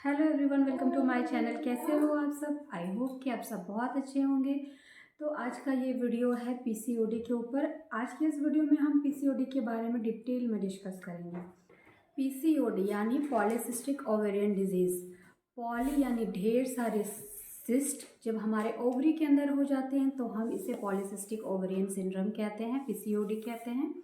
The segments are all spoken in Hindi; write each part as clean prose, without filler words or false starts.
Hello everyone, welcome to my channel. कैसे हो आप सब? आई होप कि आप सब बहुत अच्छे होंगे। तो आज का ये वीडियो है पीसीओडी के ऊपर। आज के इस वीडियो में हम पीसीओडी के बारे में डिटेल में डिस्कस करेंगे। पीसीओडी यानी पॉलीसिस्टिक ओवेरियन डिजीज़। पॉली यानी ढेर सारे, सिस्ट जब हमारे ओवरी के अंदर हो जाते हैं तो हम इसे पॉलीसिस्टिक ओवेरियन सिंड्रोम कहते हैं, पीसीओडी कहते हैं।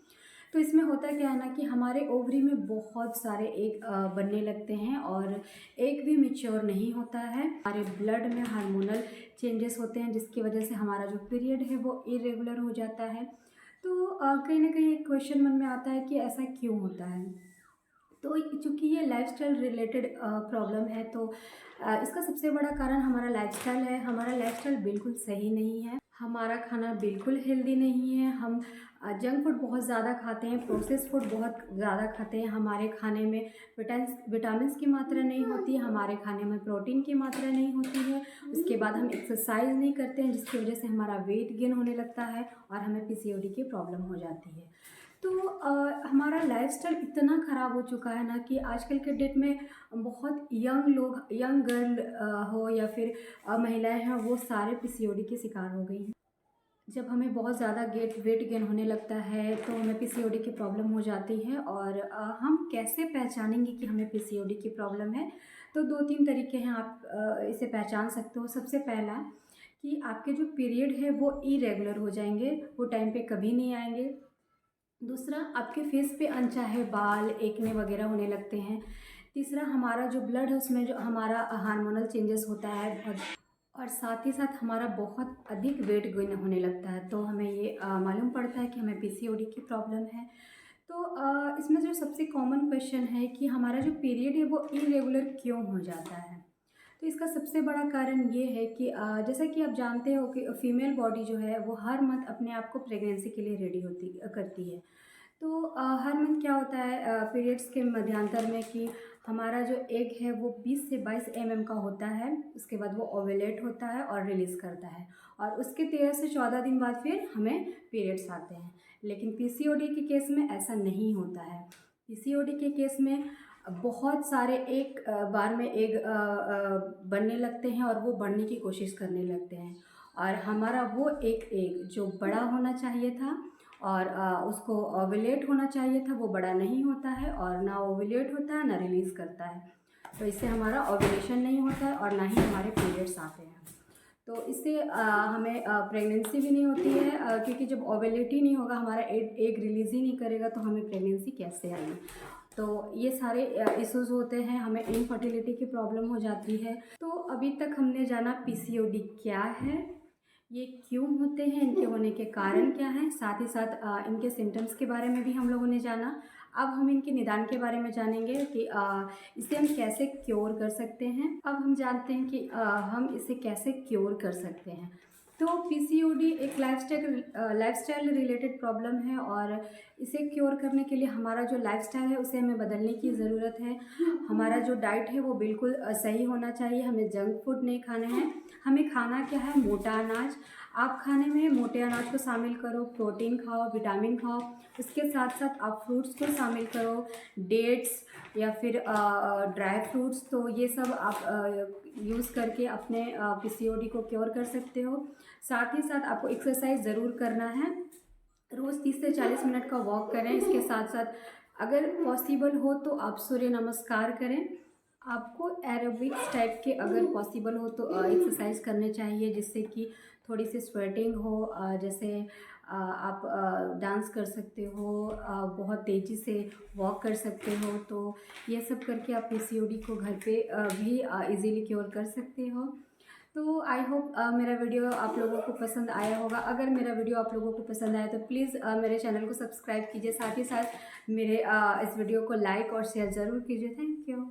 तो इसमें होता क्या है ना कि हमारे ओवरी में बहुत सारे एग बनने लगते हैं और एग भी मैच्योर नहीं होता है। हमारे ब्लड में हार्मोनल चेंजेस होते हैं जिसकी वजह से हमारा जो पीरियड है वो इरेगुलर हो जाता है। तो कहीं ना कहीं एक क्वेश्चन मन में आता है कि ऐसा क्यों होता है। तो चूँकि ये लाइफस्टाइल रिलेटेड प्रॉब्लम है तो इसका सबसे बड़ा कारण हमारा लाइफस्टाइल है। हमारा लाइफस्टाइल बिल्कुल सही नहीं है, हमारा खाना बिल्कुल हेल्दी नहीं है। हम जंक फूड बहुत ज़्यादा खाते हैं, प्रोसेस्ड फूड बहुत ज़्यादा खाते हैं। हमारे खाने में विटामिन्स की मात्रा नहीं होती है, हमारे खाने में प्रोटीन की मात्रा नहीं होती है। उसके बाद हम एक्सरसाइज नहीं करते हैं जिसकी वजह से हमारा वेट गेन होने लगता है और हमें पीसीओडी की प्रॉब्लम हो जाती है। तो हमारा लाइफस्टाइल इतना ख़राब हो चुका है ना कि आजकल के डेट में बहुत यंग लोग, यंग गर्ल हो या फिर महिलाएं हैं, वो सारे पीसीओडी के शिकार हो गई हैं। जब हमें बहुत ज़्यादा वेट गेन होने लगता है तो हमें पीसीओडी की प्रॉब्लम हो जाती है। और हम कैसे पहचानेंगे कि हमें पीसीओडी की प्रॉब्लम है? तो 2-3 तरीके हैं, आप इसे पहचान सकते हो। सबसे पहला कि आपके जो पीरियड है वो इरेगुलर हो जाएंगे, वो टाइम पे कभी नहीं आएंगे। दूसरा, आपके फेस पे अनचाहे बाल, एक्ने वगैरह होने लगते हैं। तीसरा, हमारा जो ब्लड है उसमें जो हमारा हार्मोनल चेंजेस होता है और साथ ही साथ हमारा बहुत अधिक वेट गेन होने लगता है। तो हमें ये मालूम पड़ता है कि हमें पीसीओडी की प्रॉब्लम है। तो इसमें जो सबसे कॉमन क्वेश्चन है कि हमारा जो पीरियड है वो इरेगुलर क्यों हो जाता है। तो इसका सबसे बड़ा कारण ये है कि जैसा कि आप जानते हो कि फीमेल बॉडी जो है वो हर मंथ अपने आप को प्रेगनेंसी के लिए रेडी करती है। तो हर मंथ क्या होता है पीरियड्स के मध्यांतर में कि हमारा जो एग है वो 20 से 22 का होता है। उसके बाद वो ओव्यूलेट होता है और रिलीज़ करता है और उसके 13 से 14 दिन बाद फिर हमें पीरियड्स आते हैं। लेकिन पीसीओडी के केस में ऐसा नहीं होता है। पीसीओडी के केस में बहुत सारे एक बार में एग बनने लगते हैं और वो बढ़ने की कोशिश करने लगते हैं और हमारा वो एक एग जो बड़ा होना चाहिए था और उसको ओव्यूलेट होना चाहिए था वो बड़ा नहीं होता है और ना ओव्यूलेट होता है ना रिलीज़ करता है। तो इससे हमारा ओव्यूलेशन नहीं होता है और ना ही हमारे पीरियड्स आते हैं। तो इससे हमें प्रेगनेंसी भी नहीं होती है क्योंकि जब ओव्यूलेट ही नहीं होगा, हमारा एग रिलीज़ ही नहीं करेगा तो हमें प्रेगनेंसी कैसे आएगी। तो ये सारे इश्यूज होते हैं, हमें इनफर्टिलिटी की प्रॉब्लम हो जाती है। तो अभी तक हमने जाना पीसीओडी क्या है, ये क्यों होते हैं, इनके होने के कारण क्या हैं, साथ ही साथ इनके सिम्टम्स के बारे में भी हम लोगों ने जाना। अब हम इनके निदान के बारे में जानेंगे कि इसे हम कैसे क्योर कर सकते हैं। अब हम जानते हैं कि हम इसे कैसे क्योर कर सकते हैं। तो पीसीओडी एक लाइफस्टाइल रिलेटेड प्रॉब्लम है और इसे क्योर करने के लिए हमारा जो लाइफस्टाइल है उसे हमें बदलने की ज़रूरत है। हमारा जो डाइट है वो बिल्कुल सही होना चाहिए। हमें जंक फूड नहीं खाना है। हमें खाना क्या है, मोटा अनाज। आप खाने में मोटे अनाज को शामिल करो, प्रोटीन खाओ, विटामिन खाओ। उसके साथ साथ आप फ्रूट्स को शामिल करो, डेट्स या फिर ड्राई फ्रूट्स। तो ये सब आप यूज़ करके अपने पीसीओडी को क्योर कर सकते हो। साथ ही साथ आपको एक्सरसाइज ज़रूर करना है। रोज़ 30 से 40 मिनट का वॉक करें। इसके साथ साथ अगर पॉसिबल हो तो आप सूर्य नमस्कार करें। आपको एरोबिक्स टाइप के अगर पॉसिबल हो तो एक्सरसाइज करने चाहिए जिससे कि थोड़ी सी स्वेटिंग हो। जैसे आप डांस कर सकते हो, बहुत तेज़ी से वॉक कर सकते हो। तो ये सब करके आप पीसीओडी को घर पे भी इजीली क्योर कर सकते हो। तो आई होप मेरा वीडियो आप लोगों को पसंद आया होगा। अगर मेरा वीडियो आप लोगों को पसंद आया तो प्लीज़ मेरे चैनल को सब्सक्राइब कीजिए। साथ ही साथ मेरे इस वीडियो को लाइक और शेयर ज़रूर कीजिए। Thank you.